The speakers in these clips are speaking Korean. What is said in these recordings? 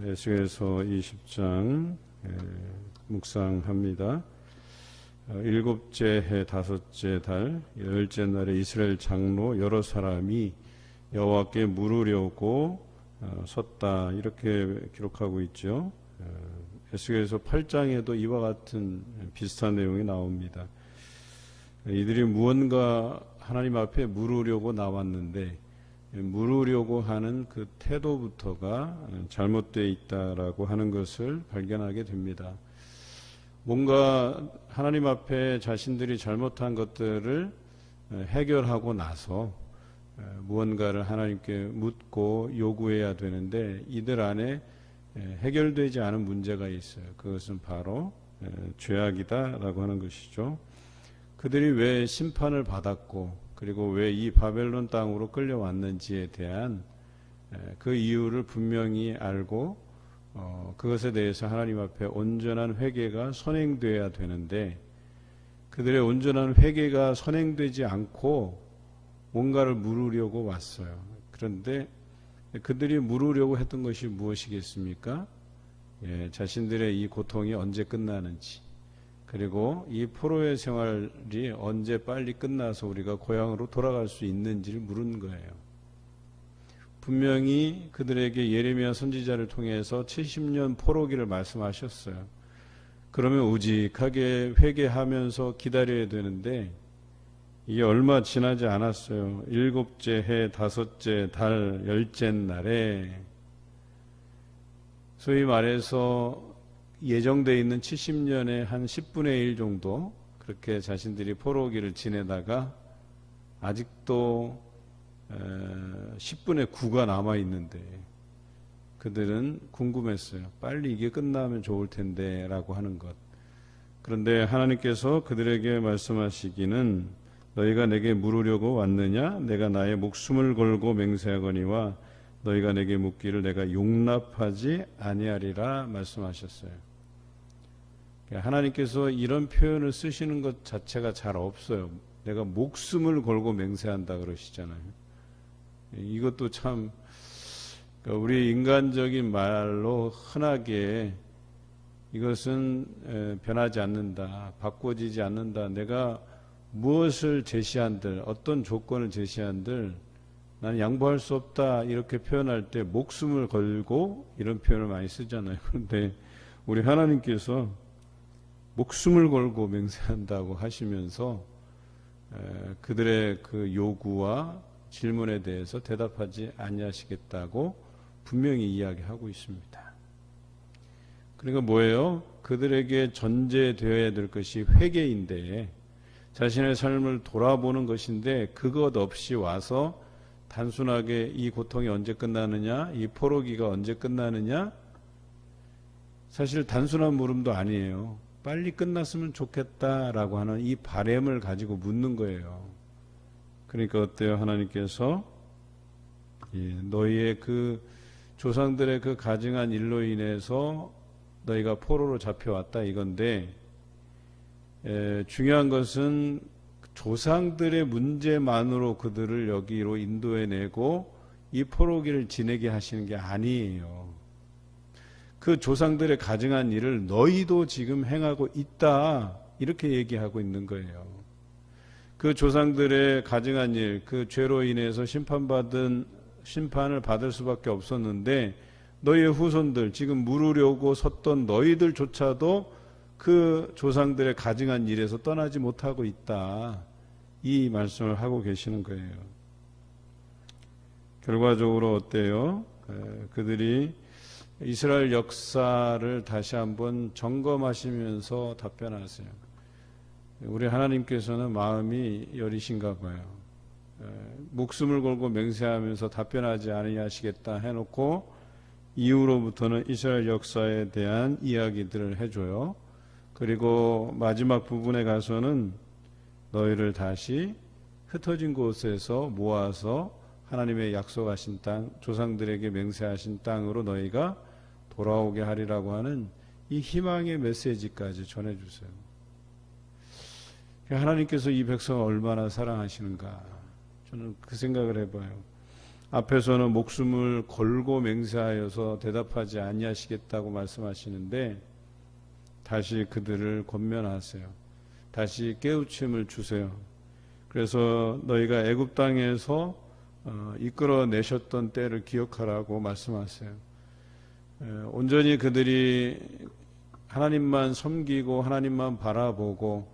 에스겔서 20장 묵상합니다. 일곱째 해 다섯째 달 열째 날에 이스라엘 장로 여러 사람이 여호와께 물으려고 섰다, 이렇게 기록하고 있죠. 에스겔서 8장에도 이와 같은 비슷한 내용이 나옵니다. 이들이 무언가 하나님 앞에 물으려고 나왔는데 물으려고 하는 그 태도부터가 잘못되어 있다라고 하는 것을 발견하게 됩니다. 뭔가 하나님 앞에 자신들이 잘못한 것들을 해결하고 나서 무언가를 하나님께 묻고 요구해야 되는데 이들 안에 해결되지 않은 문제가 있어요. 그것은 바로 죄악이다라고 하는 것이죠. 그들이 왜 심판을 받았고 그리고 왜 이 바벨론 땅으로 끌려왔는지에 대한 그 이유를 분명히 알고 그것에 대해서 하나님 앞에 온전한 회개가 선행되어야 되는데 그들의 온전한 회개가 선행되지 않고 뭔가를 물으려고 왔어요. 그런데 그들이 물으려고 했던 것이 무엇이겠습니까? 자신들의 이 고통이 언제 끝나는지, 그리고 이 포로의 생활이 언제 빨리 끝나서 우리가 고향으로 돌아갈 수 있는지를 물은 거예요. 분명히 그들에게 예레미야 선지자를 통해서 70년 포로기를 말씀하셨어요. 그러면 우직하게 회개하면서 기다려야 되는데 이게 얼마 지나지 않았어요. 일곱째 해 다섯째 달 열째 날에, 소위 말해서 예정되어 있는 70년의 한 10분의 1 정도 그렇게 자신들이 포로기를 지내다가 아직도 10분의 9가 남아있는데 그들은 궁금했어요. 빨리 이게 끝나면 좋을 텐데 라고 하는 것. 그런데 하나님께서 그들에게 말씀하시기는 너희가 내게 물으려고 왔느냐? 내가 나의 목숨을 걸고 맹세하거니와 너희가 내게 묻기를 내가 용납하지 아니하리라 말씀하셨어요. 하나님께서 이런 표현을 쓰시는 것 자체가 잘 없어요. 내가 목숨을 걸고 맹세한다 그러시잖아요. 이것도 참 우리 인간적인 말로 흔하게 이것은 변하지 않는다, 바꿔지지 않는다, 내가 무엇을 제시한들, 어떤 조건을 제시한들 나는 양보할 수 없다, 이렇게 표현할 때 목숨을 걸고 이런 표현을 많이 쓰잖아요. 그런데 우리 하나님께서 목숨을 걸고 맹세한다고 하시면서 그들의 그 요구와 질문에 대해서 대답하지 아니하시겠다고 분명히 이야기하고 있습니다. 그러니까 뭐예요? 그들에게 전제되어야 될 것이 회개인데, 자신의 삶을 돌아보는 것인데 그것 없이 와서 단순하게 이 고통이 언제 끝나느냐, 이 포로기가 언제 끝나느냐, 사실 단순한 물음도 아니에요. 빨리 끝났으면 좋겠다라고 하는 이 바램을 가지고 묻는 거예요. 그러니까 어때요? 하나님께서 너희의 그 조상들의 그 가증한 일로 인해서 너희가 포로로 잡혀왔다 이건데, 중요한 것은 조상들의 문제만으로 그들을 여기로 인도해내고 이 포로기를 지내게 하시는 게 아니에요. 그 조상들의 가증한 일을 너희도 지금 행하고 있다, 이렇게 얘기하고 있는 거예요. 그 조상들의 가증한 일, 그 죄로 인해서 심판을 받을 수밖에 없었는데 너희의 후손들, 지금 물으려고 섰던 너희들조차도 그 조상들의 가증한 일에서 떠나지 못하고 있다, 이 말씀을 하고 계시는 거예요. 결과적으로 어때요? 그들이 이스라엘 역사를 다시 한번 점검하시면서 답변하세요. 우리 하나님께서는 마음이 여리신가 봐요. 목숨을 걸고 맹세하면서 답변하지 아니하시겠다 해놓고 이후로부터는 이스라엘 역사에 대한 이야기들을 해줘요. 그리고 마지막 부분에 가서는 너희를 다시 흩어진 곳에서 모아서 하나님의 약속하신 땅, 조상들에게 맹세하신 땅으로 너희가 돌아오게 하리라고 하는 이 희망의 메시지까지 전해주세요. 하나님께서 이 백성을 얼마나 사랑하시는가, 저는 그 생각을 해봐요. 앞에서는 목숨을 걸고 맹세하여서 대답하지 아니하시겠다고 말씀하시는데 다시 그들을 권면하세요. 다시 깨우침을 주세요. 그래서 너희가 애굽 땅에서 이끌어내셨던 때를 기억하라고 말씀하세요. 온전히 그들이 하나님만 섬기고 하나님만 바라보고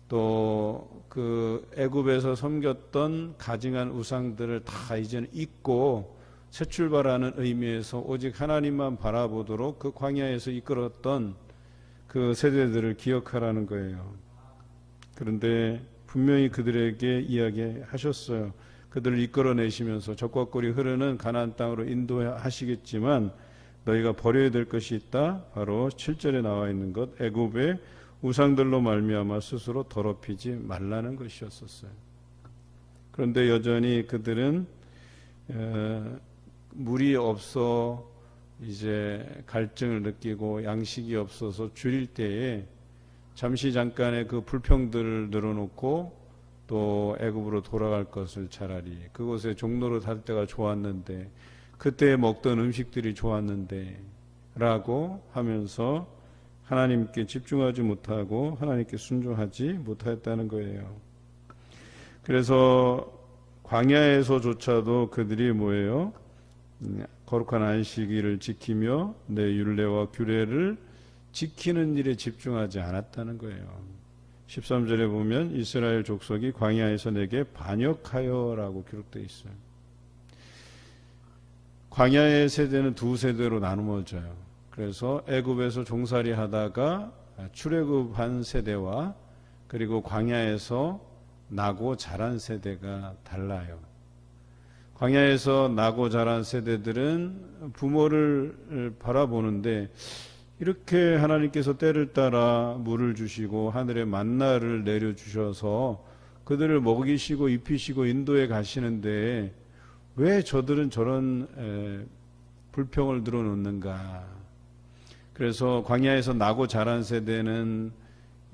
또 그 애굽에서 섬겼던 가증한 우상들을 다 이제는 잊고 새 출발하는 의미에서 오직 하나님만 바라보도록 그 광야에서 이끌었던 그 세대들을 기억하라는 거예요. 그런데 분명히 그들에게 이야기하셨어요. 그들을 이끌어내시면서 적과 꿀이 흐르는 가나안 땅으로 인도하시겠지만 너희가 버려야 될 것이 있다. 바로 7절에 나와 있는 것, 애굽의 우상들로 말미암아 스스로 더럽히지 말라는 것이었었어요. 그런데 여전히 그들은 물이 없어 이제 갈증을 느끼고 양식이 없어서 줄일 때에 잠시 잠깐의 그 불평들을 늘어놓고 또 애굽으로 돌아갈 것을 차라리 그곳에 종로로 살 때가 좋았는데 그때 먹던 음식들이 좋았는데 라고 하면서 하나님께 집중하지 못하고 하나님께 순종하지 못하였다는 거예요. 그래서 광야에서조차도 그들이 뭐예요? 거룩한 안식일을 지키며 내 율례와 규례를 지키는 일에 집중하지 않았다는 거예요. 13절에 보면 이스라엘 족속이 광야에서 내게 반역하여라고 기록되어 있어요. 광야의 세대는 두 세대로 나누어져요. 그래서 애굽에서 종살이 하다가 출애굽한 세대와 그리고 광야에서 나고 자란 세대가 달라요. 광야에서 나고 자란 세대들은 부모를 바라보는데 이렇게 하나님께서 때를 따라 물을 주시고 하늘에 만나를 내려주셔서 그들을 먹이시고 입히시고 인도해 가시는데 왜 저들은 저런 불평을 늘어놓는가. 그래서 광야에서 나고 자란 세대는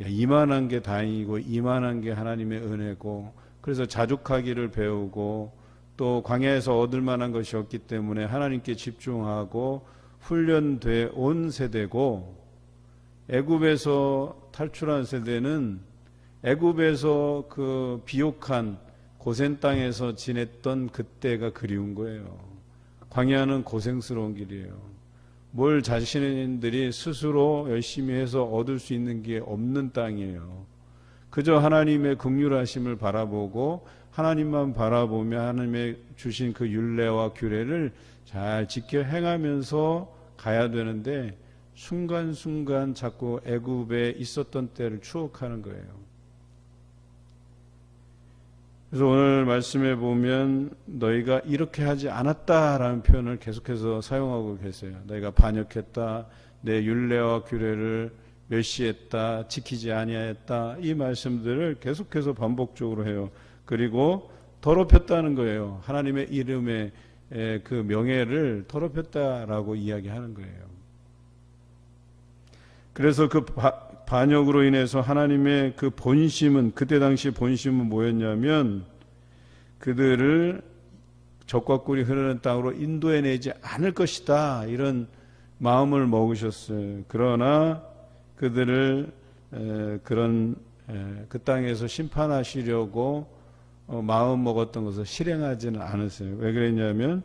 이만한 게 다행이고 이만한 게 하나님의 은혜고 그래서 자족하기를 배우고 또 광야에서 얻을 만한 것이 없기 때문에 하나님께 집중하고 훈련돼 온 세대고 애굽에서 탈출한 세대는 애굽에서 그 비옥한 고센 땅에서 지냈던 그때가 그리운 거예요. 광야는 고생스러운 길이에요. 뭘 자신들이 스스로 열심히 해서 얻을 수 있는 게 없는 땅이에요. 그저 하나님의 긍휼하심을 바라보고 하나님만 바라보며 하나님의 주신 그 율례와 규례를 잘 지켜 행하면서 가야 되는데 순간순간 자꾸 애굽에 있었던 때를 추억하는 거예요. 그래서 오늘 말씀에 보면 너희가 이렇게 하지 않았다라는 표현을 계속해서 사용하고 계세요. 너희가 반역했다, 내 율례와 규례를 멸시했다, 지키지 아니하였다, 이 말씀들을 계속해서 반복적으로 해요. 그리고 더럽혔다는 거예요. 하나님의 이름의 그 명예를 더럽혔다라고 이야기하는 거예요. 그래서 그 반역으로 인해서 하나님의 그 본심은, 그때 당시 본심은 뭐였냐면 그들을 적과 꿀이 흐르는 땅으로 인도해내지 않을 것이다, 이런 마음을 먹으셨어요. 그러나 그들을 그 땅에서 심판하시려고 마음 먹었던 것을 실행하지는 않았어요. 왜 그랬냐면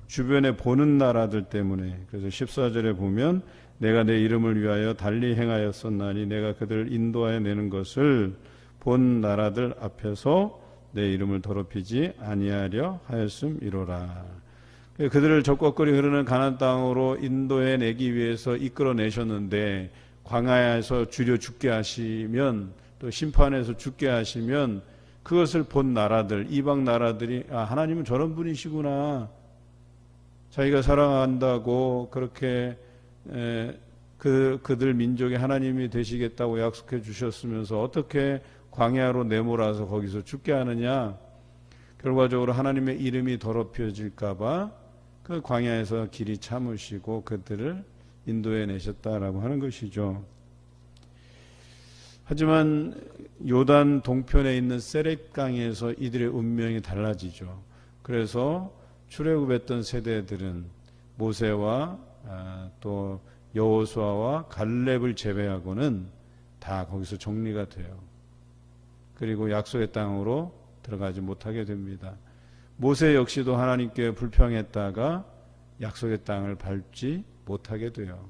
주변에 보는 나라들 때문에. 그래서 14절에 보면 내가 내 이름을 위하여 달리 행하였었나니 내가 그들을 인도하여 내는 것을 본 나라들 앞에서 내 이름을 더럽히지 아니하려 하였음이로라. 그들을 적과 꿀이 흐르는 가나안 땅으로 인도해 내기 위해서 이끌어내셨는데 광야에서 죽여 죽게 하시면, 또 심판해서 죽게 하시면 그것을 본 나라들, 이방 나라들이 하나님은 저런 분이시구나, 자기가 사랑한다고 그렇게 그들 민족의 하나님이 되시겠다고 약속해 주셨으면서 어떻게 광야로 내몰아서 거기서 죽게 하느냐. 결과적으로 하나님의 이름이 더럽혀질까봐 그 광야에서 길이 참으시고 그들을 인도해 내셨다라고 하는 것이죠. 하지만 요단 동편에 있는 세렛강에서 이들의 운명이 달라지죠. 그래서 출애굽했던 세대들은 모세와 또 여호수아와 갈렙을 제외하고는 다 거기서 정리가 돼요. 그리고 약속의 땅으로 들어가지 못하게 됩니다. 모세 역시도 하나님께 불평했다가 약속의 땅을 밟지 못하게 돼요.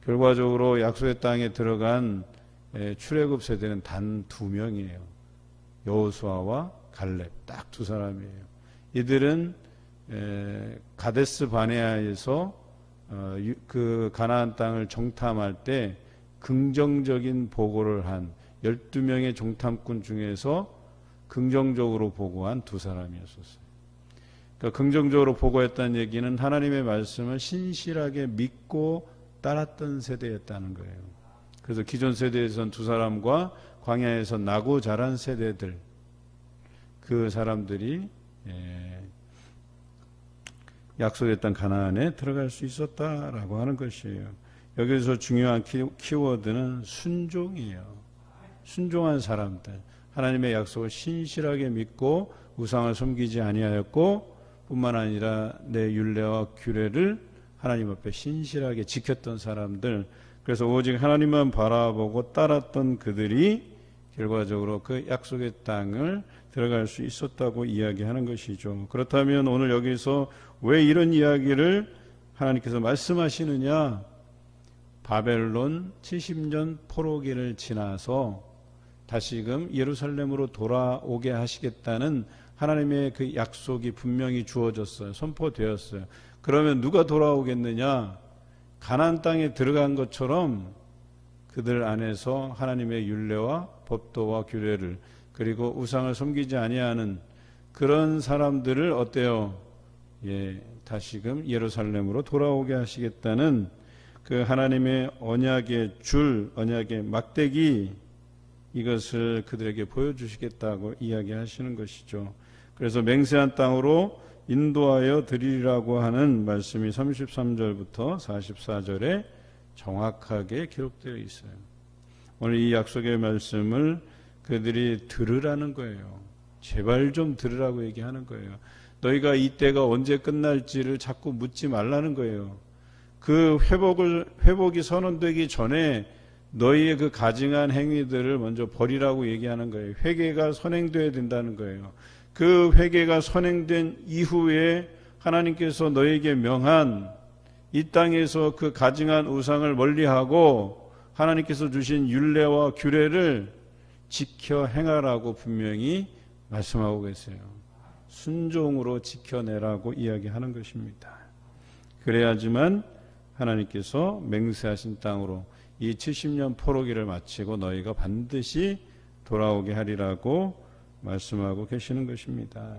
결과적으로 약속의 땅에 들어간 출애굽 세대는 단 2명이에요. 여호수아와 갈렙, 딱 2사람이에요. 이들은 가데스 바네아에서 그 가나안 땅을 정탐할 때 긍정적인 보고를 한 12명의 정탐꾼 중에서 긍정적으로 보고한 2사람이었었어요. 그러니까 긍정적으로 보고했다는 얘기는 하나님의 말씀을 신실하게 믿고 따랐던 세대였다는 거예요. 그래서 기존 세대에선 2사람과 광야에서 나고 자란 세대들, 그 사람들이 약속의 땅 가나안에 들어갈 수 있었다라고 하는 것이에요. 여기서 중요한 키워드는 순종이에요. 순종한 사람들, 하나님의 약속을 신실하게 믿고 우상을 섬기지 아니하였고 뿐만 아니라 내 율례와 규례를 하나님 앞에 신실하게 지켰던 사람들, 그래서 오직 하나님만 바라보고 따랐던 그들이 결과적으로 그 약속의 땅을 들어갈 수 있었다고 이야기하는 것이죠. 그렇다면 오늘 여기서 왜 이런 이야기를 하나님께서 말씀하시느냐? 바벨론 70년 포로기를 지나서 다시금 예루살렘으로 돌아오게 하시겠다는 하나님의 그 약속이 분명히 주어졌어요. 선포되었어요. 그러면 누가 돌아오겠느냐? 가나안 땅에 들어간 것처럼 그들 안에서 하나님의 율례와 법도와 규례를, 그리고 우상을 섬기지 아니하는 그런 사람들을 어때요? 다시금 예루살렘으로 돌아오게 하시겠다는 그 하나님의 언약의 줄, 언약의 막대기, 이것을 그들에게 보여주시겠다고 이야기하시는 것이죠. 그래서 맹세한 땅으로 인도하여 드리라고 하는 말씀이 33절부터 44절에 정확하게 기록되어 있어요. 오늘 이 약속의 말씀을 그들이 들으라는 거예요. 제발 좀 들으라고 얘기하는 거예요. 너희가 이 때가 언제 끝날지를 자꾸 묻지 말라는 거예요. 그 회복이 선언되기 전에 너희의 그 가증한 행위들을 먼저 버리라고 얘기하는 거예요. 회개가 선행되어야 된다는 거예요. 그 회개가 선행된 이후에 하나님께서 너희에게 명한 이 땅에서 그 가증한 우상을 멀리하고 하나님께서 주신 율례와 규례를 지켜 행하라고 분명히 말씀하고 계세요. 순종으로 지켜내라고 이야기하는 것입니다. 그래야지만 하나님께서 맹세하신 땅으로 이 70년 포로기를 마치고 너희가 반드시 돌아오게 하리라고 말씀하고 계시는 것입니다.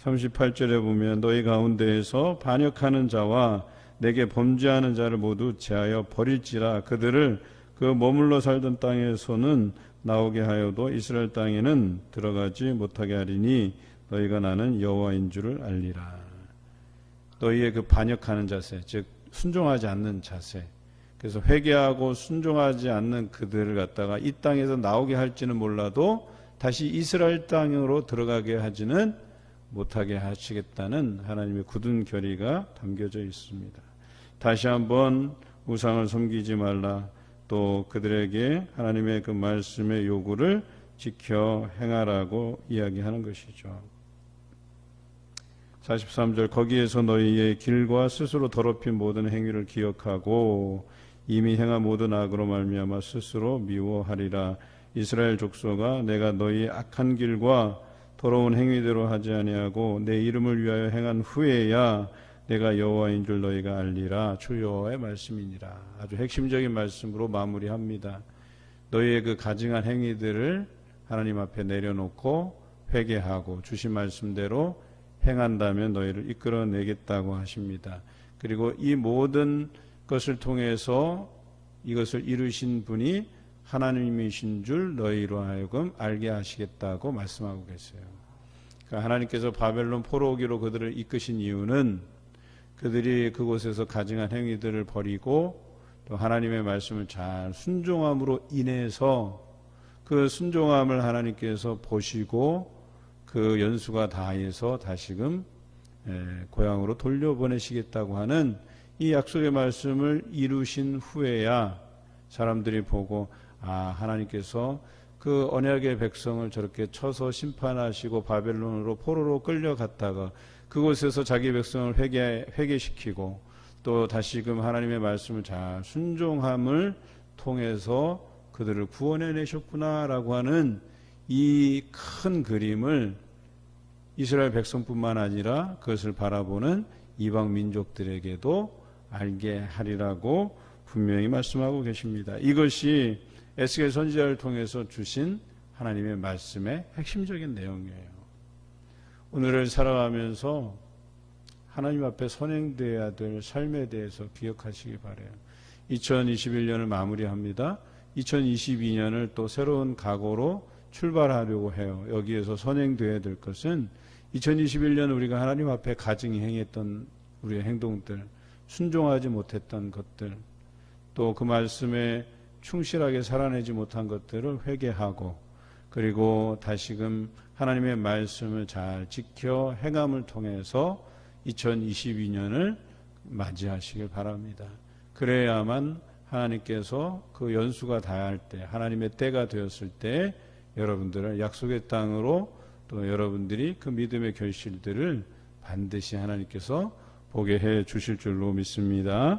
38절에 보면 너희 가운데에서 반역하는 자와 내게 범죄하는 자를 모두 제하여 버릴지라 그들을 그 머물러 살던 땅에서는 나오게 하여도 이스라엘 땅에는 들어가지 못하게 하리니 너희가 나는 여호와인 줄을 알리라. 너희의 그 반역하는 자세, 즉 순종하지 않는 자세, 그래서 회개하고 순종하지 않는 그들을 갖다가 이 땅에서 나오게 할지는 몰라도 다시 이스라엘 땅으로 들어가게 하지는 못하게 하시겠다는 하나님의 굳은 결의가 담겨져 있습니다. 다시 한번 우상을 섬기지 말라, 또 그들에게 하나님의 그 말씀의 요구를 지켜 행하라고 이야기하는 것이죠. 43절 거기에서 너희의 길과 스스로 더럽힌 모든 행위를 기억하고 이미 행한 모든 악으로 말미암아 스스로 미워하리라. 이스라엘 족속아 내가 너희의 악한 길과 더러운 행위대로 하지 아니하고 내 이름을 위하여 행한 후에야 내가 여호와인 줄 너희가 알리라. 주 여호와의 말씀이니라. 아주 핵심적인 말씀으로 마무리합니다. 너희의 그 가증한 행위들을 하나님 앞에 내려놓고 회개하고 주신 말씀대로 행한다면 너희를 이끌어내겠다고 하십니다. 그리고 이 모든 것을 통해서 이것을 이루신 분이 하나님이신 줄 너희로 하여금 알게 하시겠다고 말씀하고 계세요. 그러니까 하나님께서 바벨론 포로기로 그들을 이끄신 이유는 그들이 그곳에서 가증한 행위들을 버리고 또 하나님의 말씀을 잘 순종함으로 인해서 그 순종함을 하나님께서 보시고 그 연수가 다해서 다시금 고향으로 돌려보내시겠다고 하는 이 약속의 말씀을 이루신 후에야 사람들이 보고 하나님께서 그 언약의 백성을 저렇게 쳐서 심판하시고 바벨론으로 포로로 끌려갔다가 그곳에서 자기 백성을 회개시키고 또 다시금 하나님의 말씀을 잘 순종함을 통해서 그들을 구원해 내셨구나라고 하는 이 큰 그림을 이스라엘 백성뿐만 아니라 그것을 바라보는 이방 민족들에게도 알게 하리라고 분명히 말씀하고 계십니다. 이것이 에스겔 선지자를 통해서 주신 하나님의 말씀의 핵심적인 내용이에요. 오늘을 살아가면서 하나님 앞에 선행되어야 될 삶에 대해서 기억하시기 바라요. 2021년을 마무리합니다. 2022년을 또 새로운 각오로 출발하려고 해요. 여기에서 선행되어야 될 것은 2021년 우리가 하나님 앞에 가증히 행했던 우리의 행동들, 순종하지 못했던 것들, 또 그 말씀에 충실하게 살아내지 못한 것들을 회개하고 그리고 다시금 하나님의 말씀을 잘 지켜 행함을 통해서 2022년을 맞이하시길 바랍니다. 그래야만 하나님께서 그 연수가 다할 때 하나님의 때가 되었을 때 여러분들을 약속의 땅으로 또 여러분들이 그 믿음의 결실들을 반드시 하나님께서 보게 해 주실 줄로 믿습니다.